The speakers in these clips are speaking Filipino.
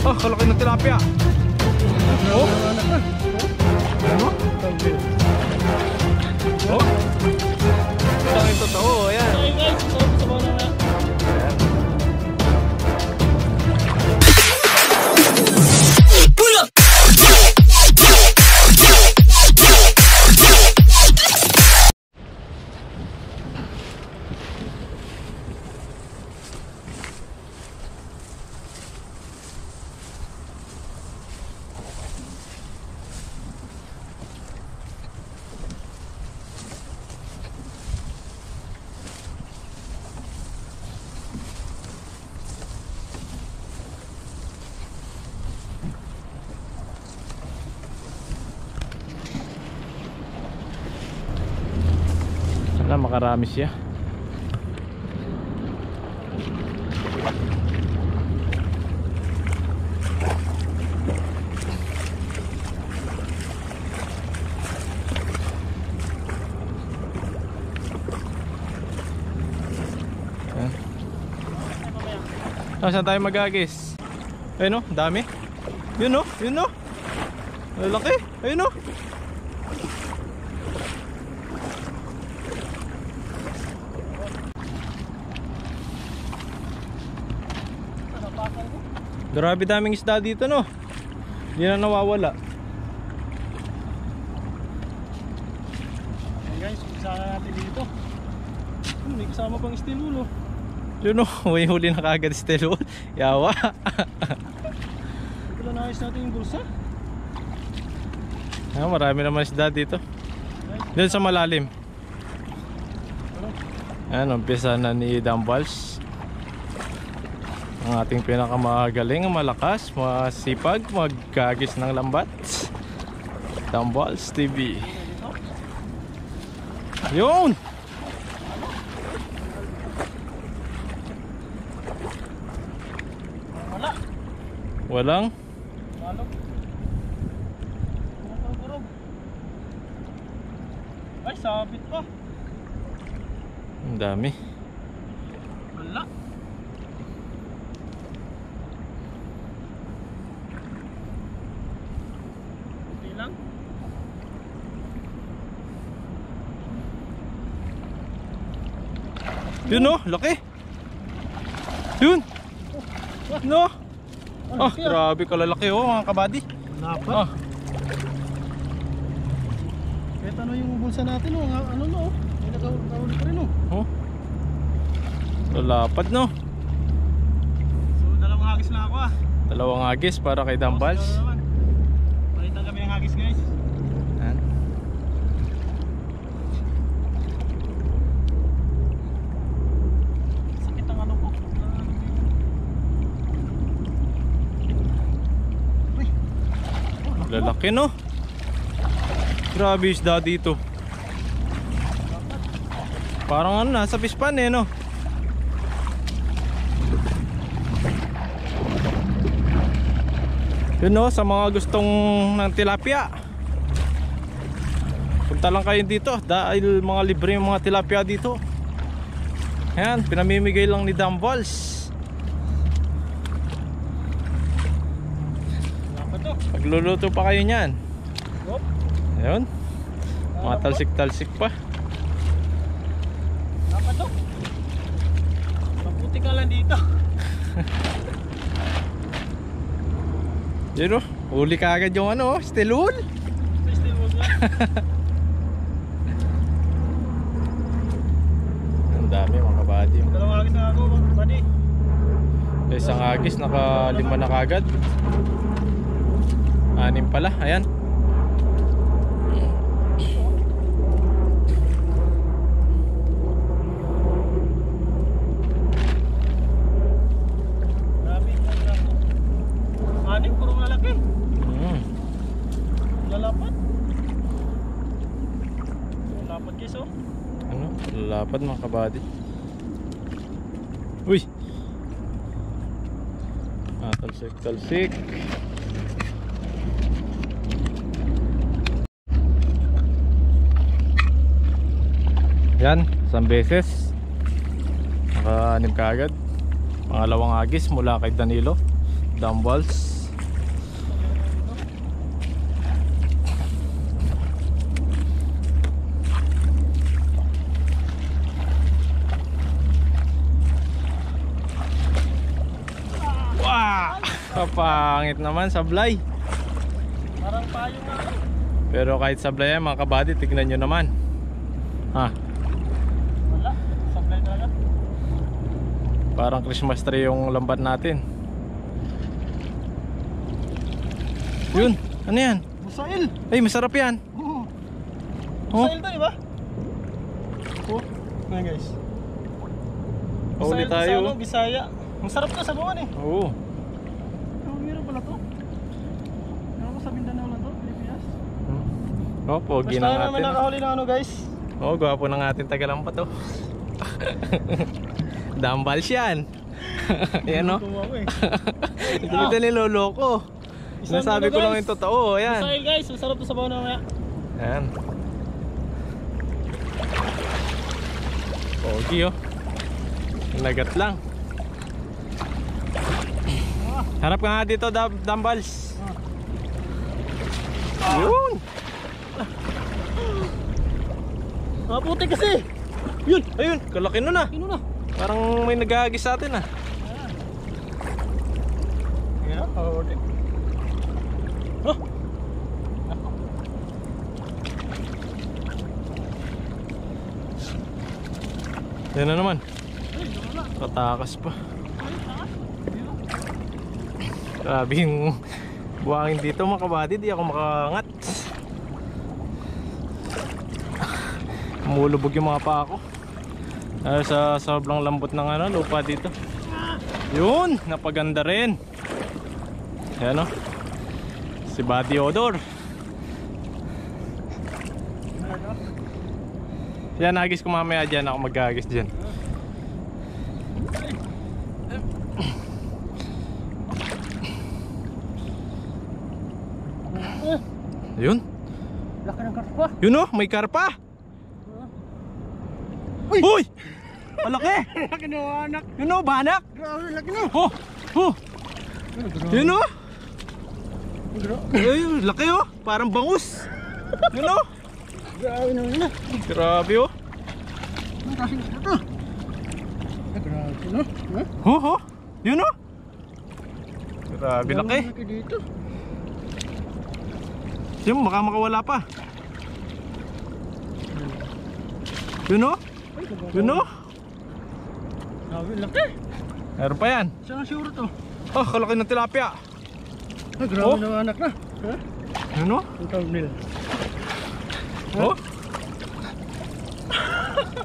Oh, kalaki ng tilapia. Oh. Ano? Oh. Ito totoo, ayan. Ay guys, sa bawah na. Sana makarami siya. Saan tayo magagis? Ayun o, dami. Yun o, yun o. Lalaki, ayun o. Grabe daming isda dito, no? Hindi na nawawala. Hey guys, umpisa natin dito. May kasama pang steel wool, oh. Yun o, may huli na kagad steel wool. Yawa. Ito lang naayos natin yung bulsa. Marami naman isda dito. Doon sa malalim. Ayan, umpisa na ni Dumballs. Ang ating pinakamagaling, malakas, masipag, magkagis ng lambat. Dumballs TV. Yun! Wala. Walang? Walo. Kurog. Ay, sabit pa. Ang dami. Wala. Kunti lang. Yun o, laki. Yun. No. Ah, grabe kalalaki oh, mga kabady. Lapat. Ah. Kahit ano yung bulsa natin, oh. Ano no, oh. May nagahuli pa rin, oh. Oh. Lalapad, no. So, dalawang hagis na ako, ah. Dalawang hagis para kay Dumballs. Palitan kami ng hagis, guys. Yan. Sakit ang ano ko. Uy. Lalaki, no. Grabe isda dito. Parang ano, nasa pispan eh, no. Yun no, sa mga gustong ng tilapia, punta lang kayo dito dahil mga libre yung mga tilapia dito. Ayan, pinamimigay lang ni Dumballs. Pagluluto pa kayo nyan. Ayun, mga talsik-talsik pa. Dapat to. Maputi ka lang dito. Yun o, huli ka agad yung ano, steel wool. Steel wool lang. Ang dami mga kabady. Dalawang hagis na ako, buddy. Isang hagis, naka 5 na kagad. 6 pala, ayan. Lalapat. Lalapat guys, oh. Ano? Lalapat mga kabady. Uy! Ah, talsik. Yan, isang beses. Naka-6 kaagad. Pangalawang agis mula kay Danilo. dumbbells. Wow! Kapangit naman, sablay. Parang payo nga. Pero kahit sablay yan mga kabady, tignan nyo naman. Ha? Wala. Sablay talaga. Parang Christmas tree yung lambat natin. Yun, ano yan? Busail. Ay, masarap yan. Oo. Oh, Busail to, di ba? Oh. Ngayon guys. huli Busail to tayo. sa ano, Bisaya. Masarap to sa buwan eh. Oo. Oh, meron pala to. Meron ko sa Mindanao lang to, Pilipinas. Oh, pogi Basta na naman natin. nakahuli na ano guys. Oh, gwapo ng ating tagalampa to. Dumbbells yan. Yan o. Tuwa ko eh. Hindi kita niloloko. Isang Nasabi ano, ko lang guys. yung totoo. Yan. Busail guys, masarap to sa buwan na maya. Yan. Pogi oh. Nagat lang. Harap ka nga dito, dumbbells. Yun. Puti kasi. Yun. Ayun, kalaki nun ah. Yun na. Parang may nag-aagis sa atin ah. Yeah, puti. Oh. Yan na naman. Tatakas pa. Grabe yung buhangin dito mga kabady. Di ako makaangat. Mulubog yung mga paa ko. Sa sobrang lambot ng ano, lupa dito. Yun, napaganda rin. Ayan o. Si Body Odor. Yan, nagis ko mamaya dyan. Ako mag-agis dyan. Yun. Laki ng karpa. Yun o, may karpa. Uy! Uy! Malaki! Laki ng anak. Yun o, banak! Grabe, laki na. Oh! Oh! Yun o! Grabe. Ay, laki o! Parang bangus! Yun o! Grabe naman na. Grabe o! Ang kasing ito. Grabe no? Ha? Oh! Oh! Yun o! Grabe laki! Laki dito. Yun, baka makawala pa. Yun o! Yun o! Grabe, laki. Meron pa yan. Saan ang sure to? Oh, kalaki ng tilapia. Ay, grabe Oh. naman anak na. Ha? Yun o! Ang thumbnail. Oh!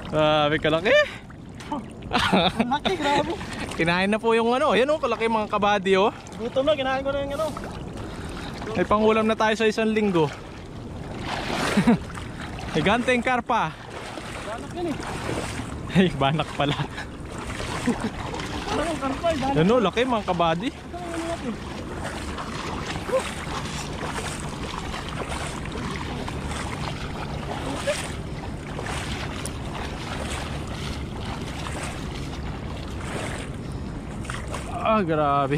Grabe kalaki! Ang laki, grabe. Kinain na po yung ano. Yan o, kalaki mga kabady o. Gutom na, kinain ko na yung ano. May pangulam na tayo sa isang linggo. Higanteng karpa. Anak yan eh. Ay, banak pala. Parang ang karpa eh. Dahil Yan o, laki mga kabady. ito ang ano natin. Ah, grabe.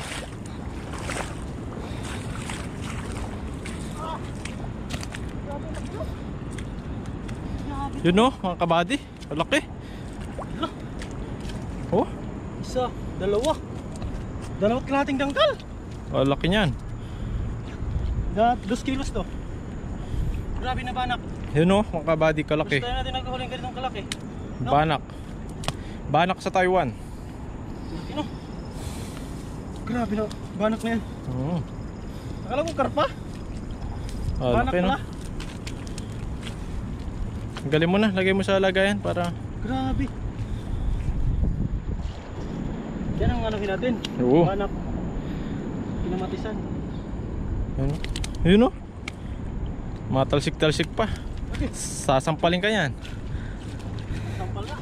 Yun o, mga kabady. Laki. Oh, Isa, dalawa. Dalawat kalating dangkal. laki niyan. 2 kilos to. Grabe na banak. Yun o, mga kabady, kalaki. Gusto natin naghuhuling ganitong kalaki. No? Banak. Banak sa Taiwan. Laki no? Grabe na, banak na yan. Akala ko karpa. Banak Laki no. pala. Galing mo na, lagay mo sa lagayan para... Grabe. Yan ang ano natin. Oo. Banak. Pinamatisan. Yun o. Yun o. Matalsik-talsik pa. Okay. Sasampalin ka yan. Sampal na.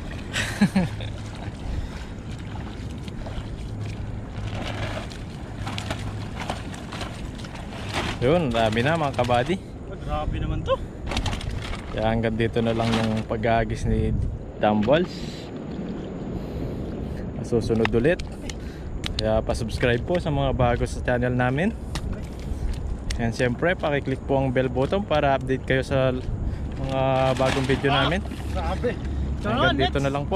Yun, dami na mga kabady. Grabe naman to. Kaya hanggang dito na lang yung pag-aagis ni dumbbells. Susunod ulit. Kaya pa-subscribe po sa mga bago sa channel namin. And siyempre pakiclick po ang bell button para update kayo sa mga bagong video namin. Grabe. Hanggang dito na lang po.